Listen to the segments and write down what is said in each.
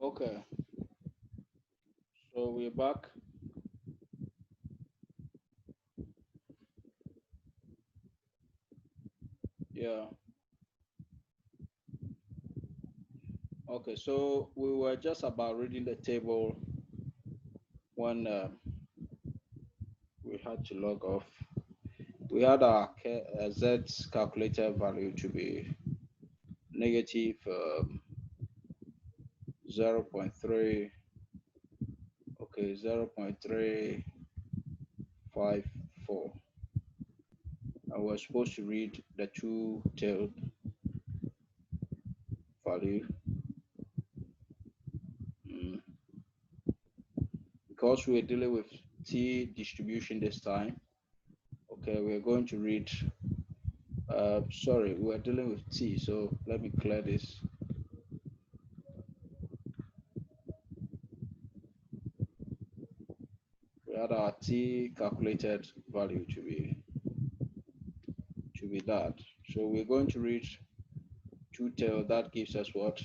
Okay, so we're back. Yeah. Okay, so we were just about reading the table when we had to log off. We had our Z calculated value to be negative 0.3, okay, 0.354. And we're supposed to read the two-tailed value. Because we're dealing with T distribution this time, okay, we're going to read, sorry, we're dealing with T, so let me clear this. We had our T calculated value to be that. So we're going to read two-tail. That gives us what?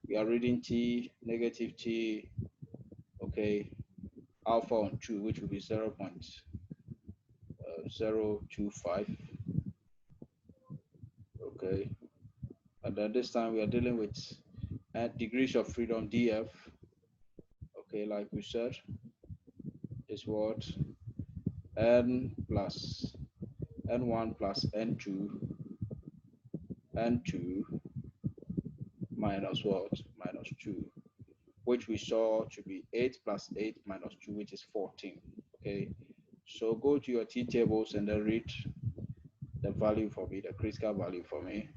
We are reading T, negative T, okay, alpha on 2, which will be 0.025, okay. And then this time we are dealing with degrees of freedom, DF, okay, like we said, is what? N plus N1 plus N2 minus what? Minus 2, which we saw to be 8 plus 8 minus 2, which is 14, okay. So go to your T tables and then read the value for me, the critical value for me.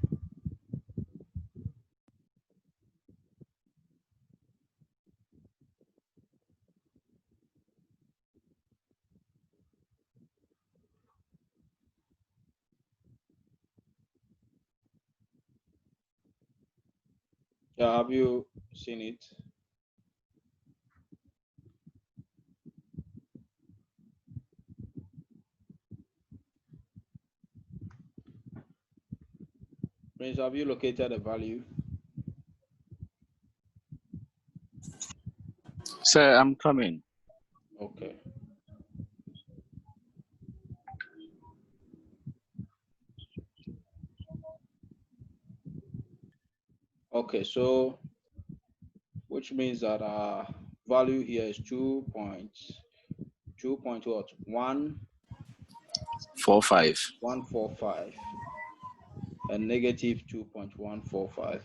Yeah, have you seen it? Prince, have you located a value? Sir, I'm coming. Okay. Okay, so which means that our value here is 2.145 and negative 2.145.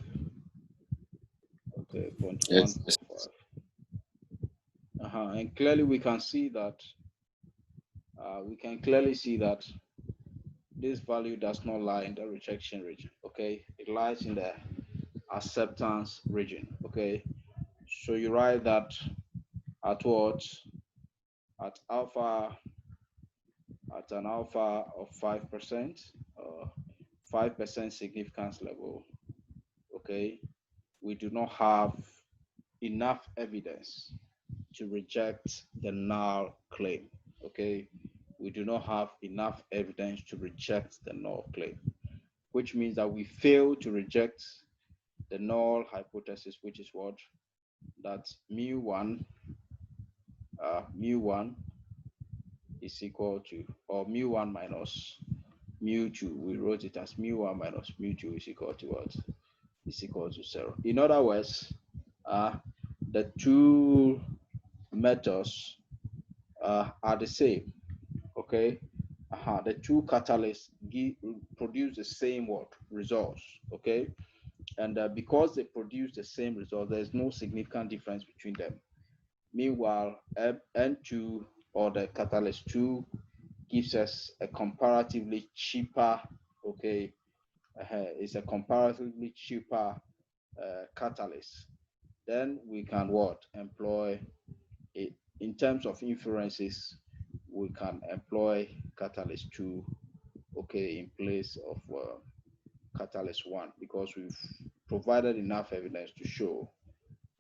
Okay, Yes. 0.145. And clearly we can see that this value does not lie in the rejection region. Okay, it lies in the acceptance region. Okay, so you write that at what? At an alpha of 5%, 5% significance level, okay, we do not have enough evidence to reject the null claim, okay? We do not have enough evidence to reject the null claim, which means that we fail to reject the null hypothesis, which is what? That mu1 is equal to, or mu1 minus mu2, we wrote it as mu1 minus mu2 is equal to what? Is equal to 0. In other words, the two methods are the same, okay? The two catalysts produce the same what? Results, okay? And because they produce the same result, there's no significant difference between them. Meanwhile, N2 or the catalyst 2 gives us a comparatively cheaper, okay, it's a comparatively cheaper catalyst. Then we can what? Employ it in terms of inferences, we can employ catalyst 2, okay, in place of catalyst 1, because we've provided enough evidence to show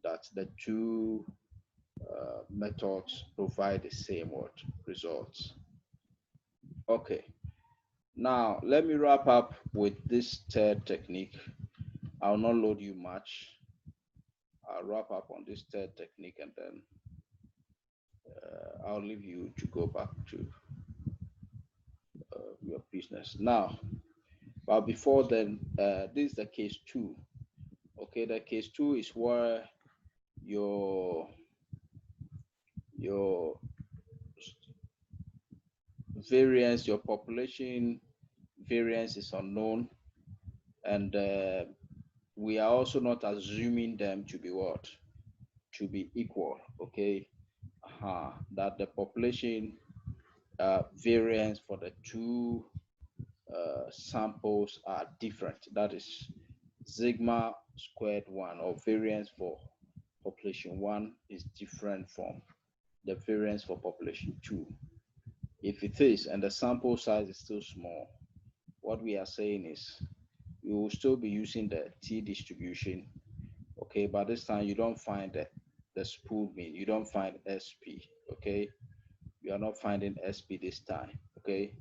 that the two methods provide the same what? Results. Okay, now let me wrap up with this third technique. I'll not load you much. I'll wrap up on this third technique, and then I'll leave you to go back to your business. Now, but before then, this is the case 2. Okay, the case 2 is where your variance, your population variance is unknown, and we are also not assuming them to be what? To be equal, okay? That the population variance for the 2 samples are different. That is sigma squared 1, or variance for population 1 is different from the variance for population 2. If it is, and the sample size is still small, what we are saying is you will still be using the T distribution, okay? But this time you don't find the spool mean, you don't find SP, okay? You are not finding SP this time, okay?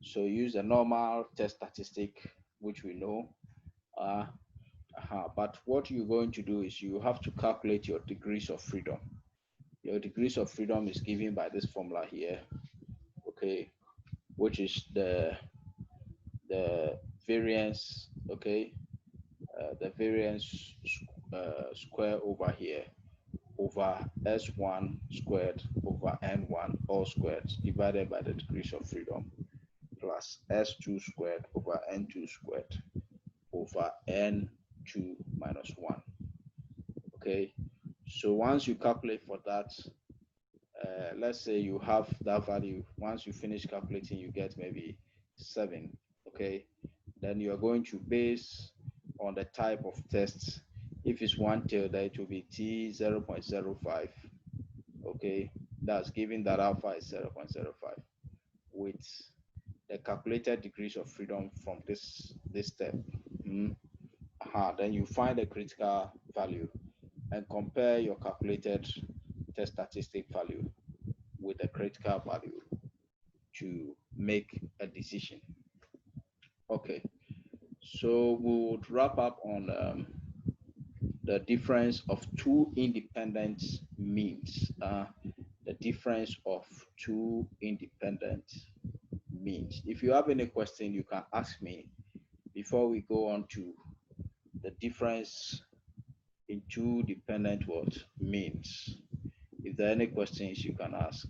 So use the normal test statistic, which we know. But what you're going to do is you have to calculate your degrees of freedom. Your degrees of freedom is given by this formula here, okay, which is the variance, okay, the variance square over here over S1 squared over N1 all squared divided by the degrees of freedom plus S2 squared over N2 squared over N2 minus 1. Okay, so once you calculate for that, let's say you have that value. Once you finish calculating, you get maybe 7. Okay, then you are going to base on the type of tests. If it's one tail, then it will be T 0.05. Okay, that's given that alpha is 0.05 with the calculated degrees of freedom from this step. Then you find the critical value and compare your calculated test statistic value with the critical value to make a decision. Okay, so we would wrap up on the difference of 2 independent means. The difference of 2 independent means. If you have any question, you can ask me before we go on to the difference in 2 dependent what means. If there are any questions, you can ask.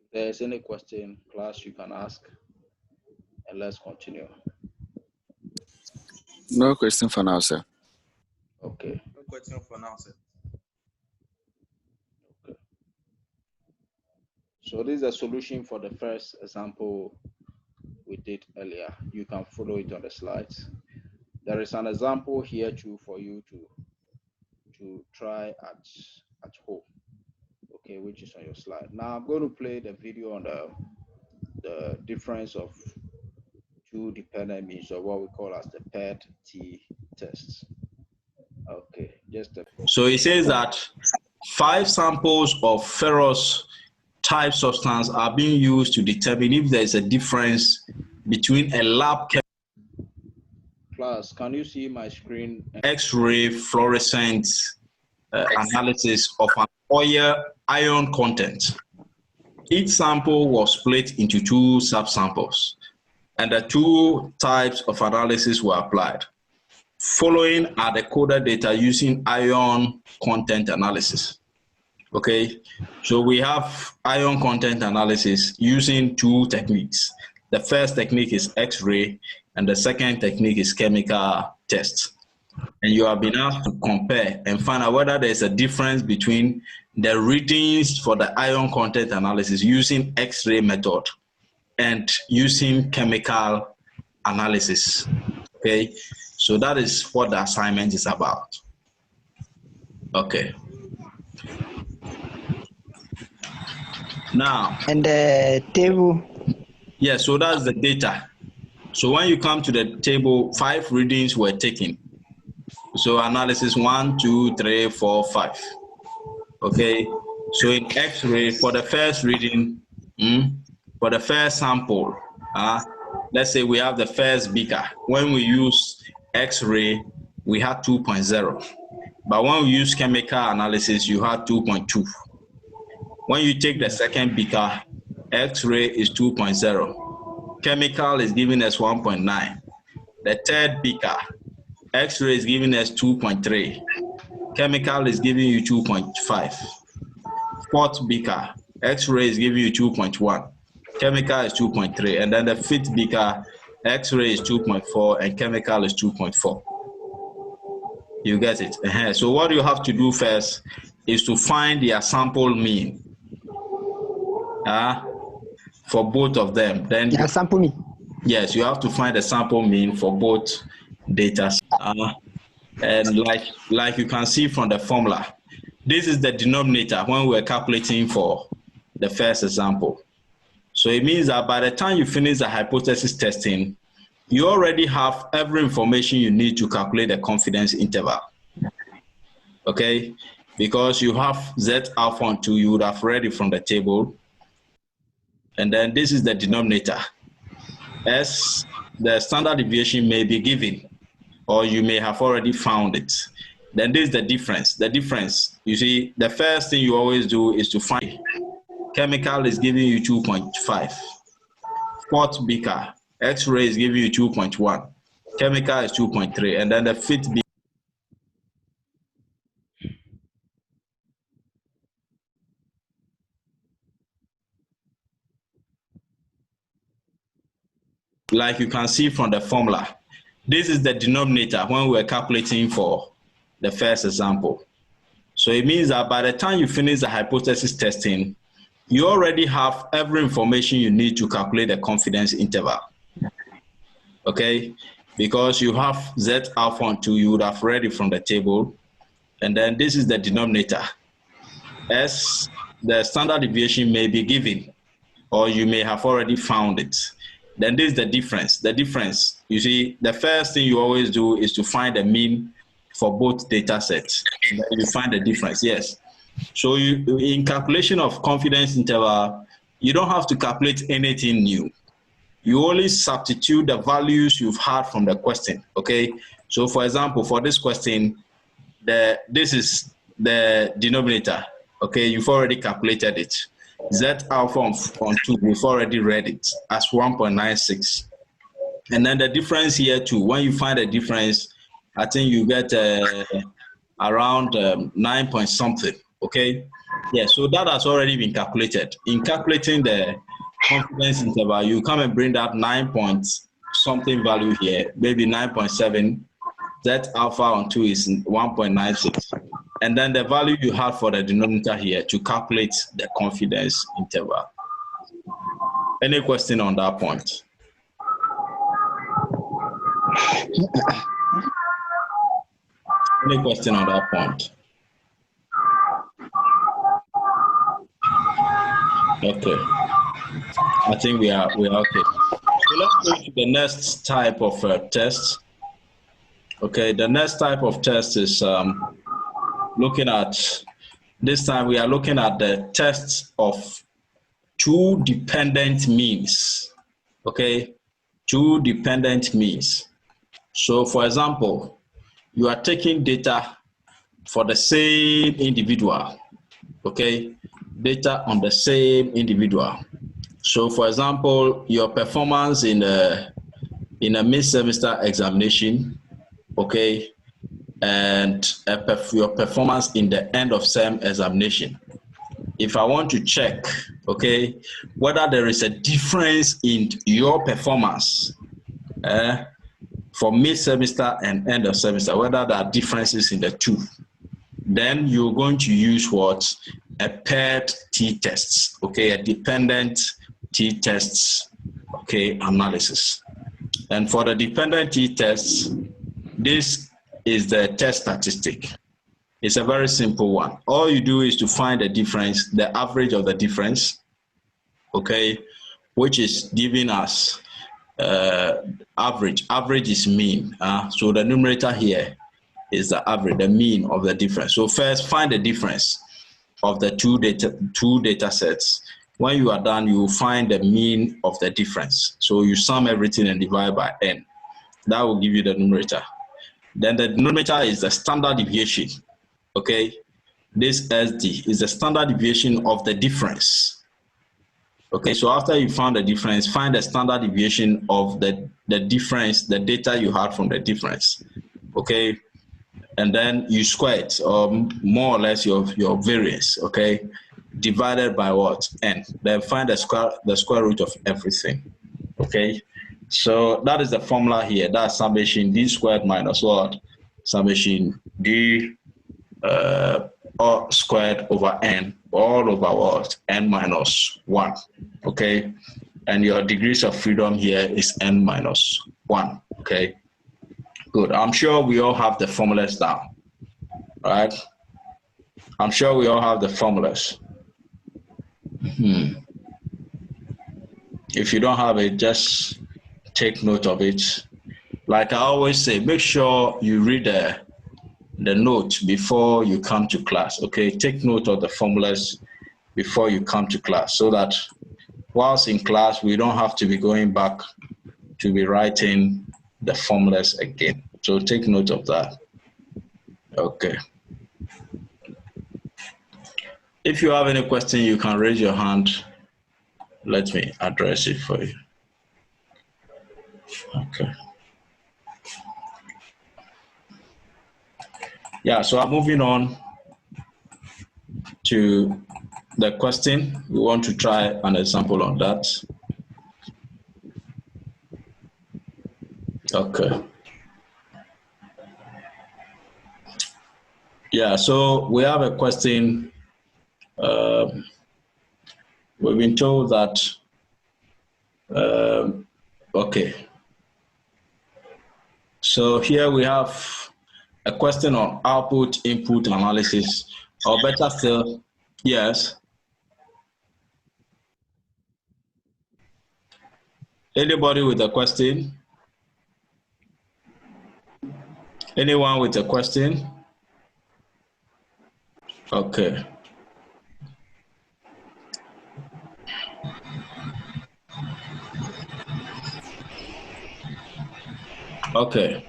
If there's any question, class, you can ask, and let's continue. No question for now, sir. Okay. No question for now, sir. Okay. So this is a solution for the first example we did earlier. You can follow it on the slides. There is an example here too for you to try at home. Okay, which is on your slide. Now I'm going to play the video on the difference of 2 dependent means, or what we call as the paired T tests. Okay, just a. So it says that 5 samples of ferrous type substance are being used to determine if there is a difference between a lab Class, can you see my screen? X-ray fluorescent analysis of an oil ion content. Each sample was split into 2 subsamples, and the 2 types of analysis were applied. Following are the coded data using ion content analysis. Okay, so we have ion content analysis using 2 techniques. The first technique is X-ray, and the second technique is chemical test. And you have been asked to compare and find out whether there's a difference between the readings for the ion content analysis using X-ray method and using chemical analysis. Okay, so that is what the assignment is about. Okay. Now. And the table. Yeah, so that's the data. So when you come to the table, 5 readings were taken. So analysis 1, 2, 3, 4, 5. Okay. So in X-ray, for the first reading, for the first sample, let's say we have the first beaker. When we use X-ray, we had 2.0. But when we use chemical analysis, you had 2.2. When you take the second beaker, X-ray is 2.0. Chemical is giving us 1.9. The third beaker, X-ray is giving us 2.3. Chemical is giving you 2.5. Fourth beaker, X-ray is giving you 2.1. Chemical is 2.3. And then the fifth beaker, X-ray is 2.4 and chemical is 2.4. You get it? So what you have to do first is to find their sample mean for both of them. Then sample mean. Yes, you have to find a sample mean for both data. And like you can see from the formula, this is the denominator when we're calculating for the first example. So it means that by the time you finish the hypothesis testing, you already have every information you need to calculate the confidence interval. Okay? Because you have Z alpha on 2, you would have read it from the table. And then this is the denominator. S, the standard deviation may be given, or you may have already found it. Then this is the difference. The difference, you see, the first thing you always do is to find. Chemical is giving you 2.5. Fourth beaker, X-ray is giving you 2.1. Chemical is 2.3. And then the fifth beaker, like you can see from the formula, this is the denominator when we're calculating for the first example. So it means that by the time you finish the hypothesis testing, you already have every information you need to calculate the confidence interval. Okay? Because you have Z alpha on 2, you would have read it from the table. And then this is the denominator. S, the standard deviation may be given, or you may have already found it. Then this is the difference. The difference, you see, the first thing you always do is to find the mean for both data sets. And then you find the difference, yes. So in calculation of confidence interval, you don't have to calculate anything new. You only substitute the values you've had from the question, okay? So for example, for this question, this is the denominator, okay? You've already calculated it. Z alpha on 2, we've already read it as 1.96. And then the difference here too, when you find a difference, I think you get around 9 point something, okay? Yeah, so that has already been calculated. In calculating the confidence interval, you come and bring that 9 point something value here, maybe 9.7. Z alpha on 2 is 1.96. And then the value you have for the denominator here to calculate the confidence interval. Any question on that point? Any question on that point? Okay. I think we are okay. So let's go to the next type of test. Okay, the next type of test is looking at, this time we are looking at the test of two dependent means. Okay, two dependent means. So for example, you are taking data for the same individual. Okay, data on the same individual. So for example, your performance in a mid-semester examination, okay, and your performance in the end of sem examination. If I want to check, okay, whether there is a difference in your performance for mid-semester and end of semester, whether there are differences in the two, then you're going to use what? A paired t-tests, okay, a dependent t-tests, okay, analysis. And for the dependent t-tests, this is the test statistic. It's a very simple one. All you do is to find the difference, the average of the difference, okay, which is giving us average. Average is mean. So the numerator here is the average, the mean of the difference. So first, find the difference of the two data sets. When you are done, you will find the mean of the difference. So you sum everything and divide by n. That will give you the numerator. Then the denominator is the standard deviation. Okay, this SD is the standard deviation of the difference. Okay, so after you found the difference, find the standard deviation of the difference, the data you had from the difference. Okay, and then you square it, or more or less your variance. Okay, divided by what? N. Then find the square root of everything. Okay, so that is the formula here. That's summation d squared minus what? Summation d squared over n, all over what? N minus 1. Okay, and your degrees of freedom here is n minus 1. Okay, good. I'm sure we all have the formulas down, right? I'm sure we all have the formulas. If you don't have it, just take note of it. Like I always say, make sure you read the note before you come to class. Okay, take note of the formulas before you come to class, so that whilst in class, we don't have to be going back to be writing the formulas again. So take note of that. Okay. If you have any question, you can raise your hand. Let me address it for you. Okay. Yeah, so I'm moving on to the question. We want to try an example on that. Okay. Yeah, so we have a question. We've been told that, okay. So here we have a question on output input analysis, or better still, yes. Anybody with a question? Anyone with a question? Okay. Okay.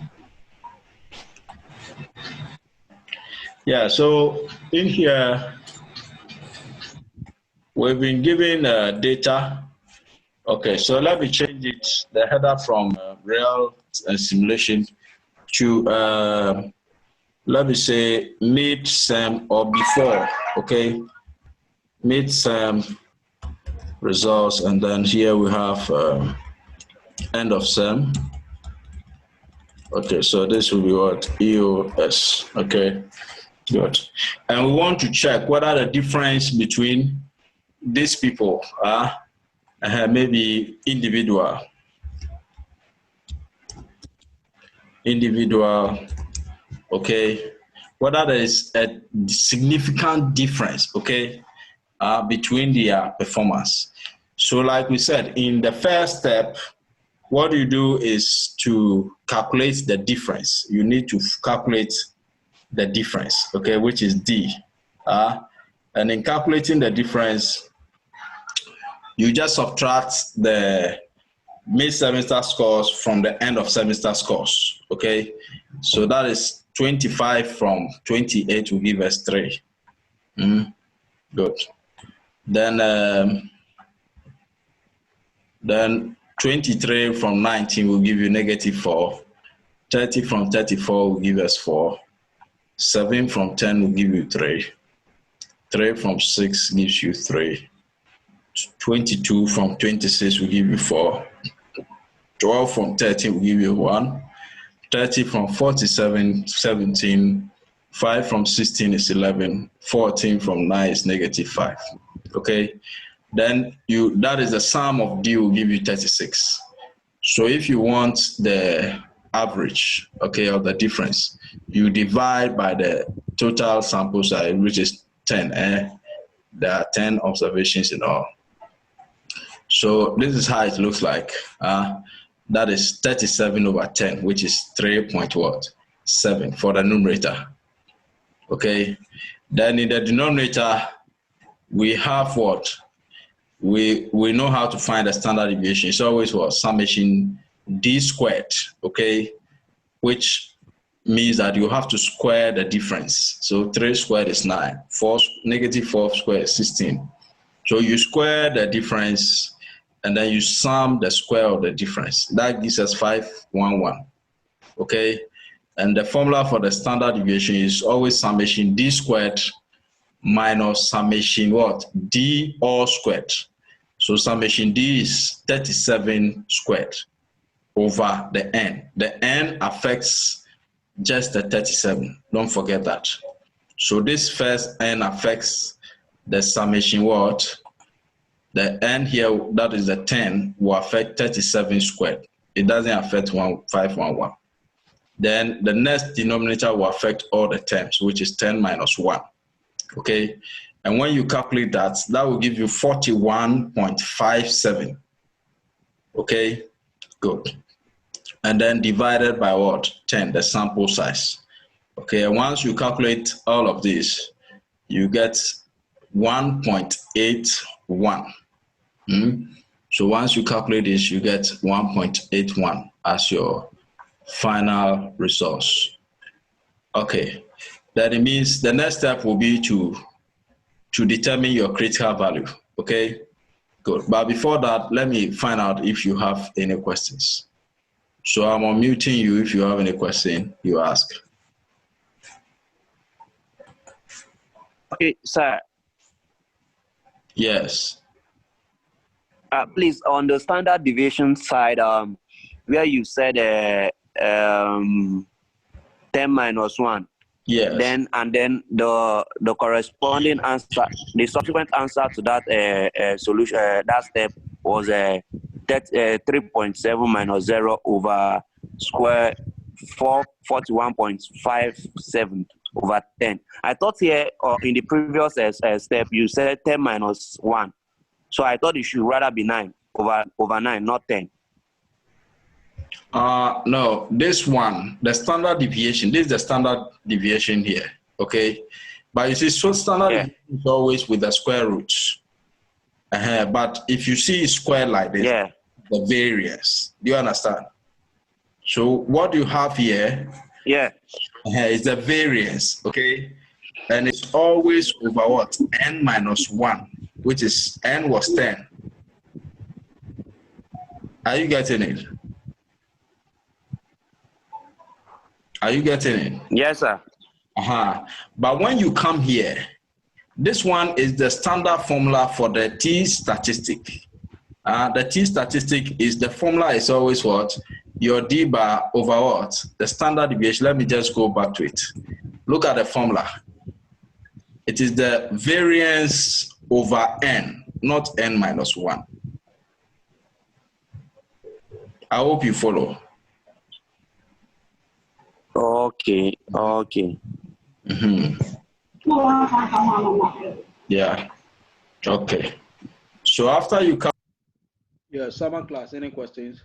Yeah, so in here, we've been given data. Okay, so let me change it, the header from real simulation to, let me say, mid-sem or before, okay? Mid-sem results, and then here we have end of sem. Okay, so this will be what? EOS, okay, good. And we want to check whether the difference between these people are maybe individual, okay, whether there is a significant difference, okay, between their performance. So like we said, in the first step, what you do is to calculate the difference. You need to calculate the difference, okay, which is D. And in calculating the difference, you just subtract the mid-semester scores from the end of semester scores, okay? So that is 25 from 28 will give us 3. Good. Then 23 from 19 will give you -4. 30 from 34 will give us 4. 7 from 10 will give you 3. 3 from 6 gives you 3. 22 from 26 will give you 4. 12 from 13 will give you 1. 30 from 47, 17. 5 from 16 is 11. 14 from 9 is -5. Okay. Then that is the sum of D will give you 36. So if you want the average, okay, of the difference, you divide by the total sample size, which is 10. There are 10 observations in all. So this is how it looks like. That is 37 over 10, which is 3.7 for the numerator. Okay. Then in the denominator, we have what? we know how to find the standard deviation. It's always what? Summation d squared, okay? Which means that you have to square the difference. So 3 squared is 9. Negative 4 squared is 16. So you square the difference and then you sum the square of the difference. That gives us 511, okay? And the formula for the standard deviation is always summation d squared minus summation what? D all squared. So summation d is 37 squared over the n. The n affects just the 37. Don't forget that. So this first n affects the summation what? The n here, that is the 10, will affect 37 squared. It doesn't affect 511. Then the next denominator will affect all the terms, which is 10 minus 1. Okay? And when you calculate that, that will give you 41.57. Okay? Good. And then divided by what? 10, the sample size. Okay, and once you calculate all of this, you get 1.81. So once you calculate this, you get 1.81 as your final resource. Okay, that it means the next step will be to determine your critical value. Okay, good. But before that, let me find out if you have any questions. So I'm unmuting you. If you have any question, you ask. Okay, sir. Yes. Please, on the standard deviation side, where you said 10 minus 1. Yes. Then the corresponding answer, the subsequent answer to that solution, that step was 3.7 minus 0 over square 41.57 over 10. I thought here in the previous step you said 10 minus 1. So I thought it should rather be 9 over 9, not 10. No, this one, the standard deviation, this is the standard deviation here, okay? But you see, so standard deviation is always with the square roots. But if you see square like this, the variance, do you understand? So what you have here is the variance, okay? And it's always over what? N minus 1, which is n was 10. Are you getting it? Are you getting it? Yes, sir. But when you come here, this one is the standard formula for the T statistic. The T statistic is the formula is always what? Your D bar over what? The standard deviation. Let me just go back to it. Look at the formula. It is the variance over n, not n minus 1. I hope you follow. Okay. Yeah. Okay. So after you come. Yeah, summer class, any questions?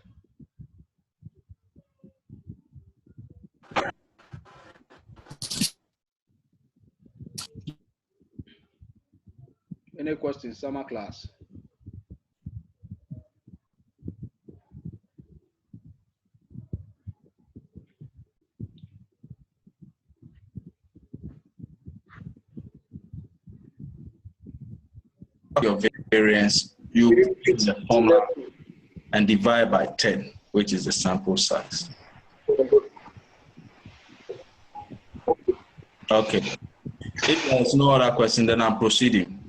Any questions, summer class? Your variance, you pick the formula and divide by 10, which is the sample size. Okay. If there's no other question, then I'm proceeding.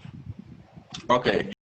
Okay.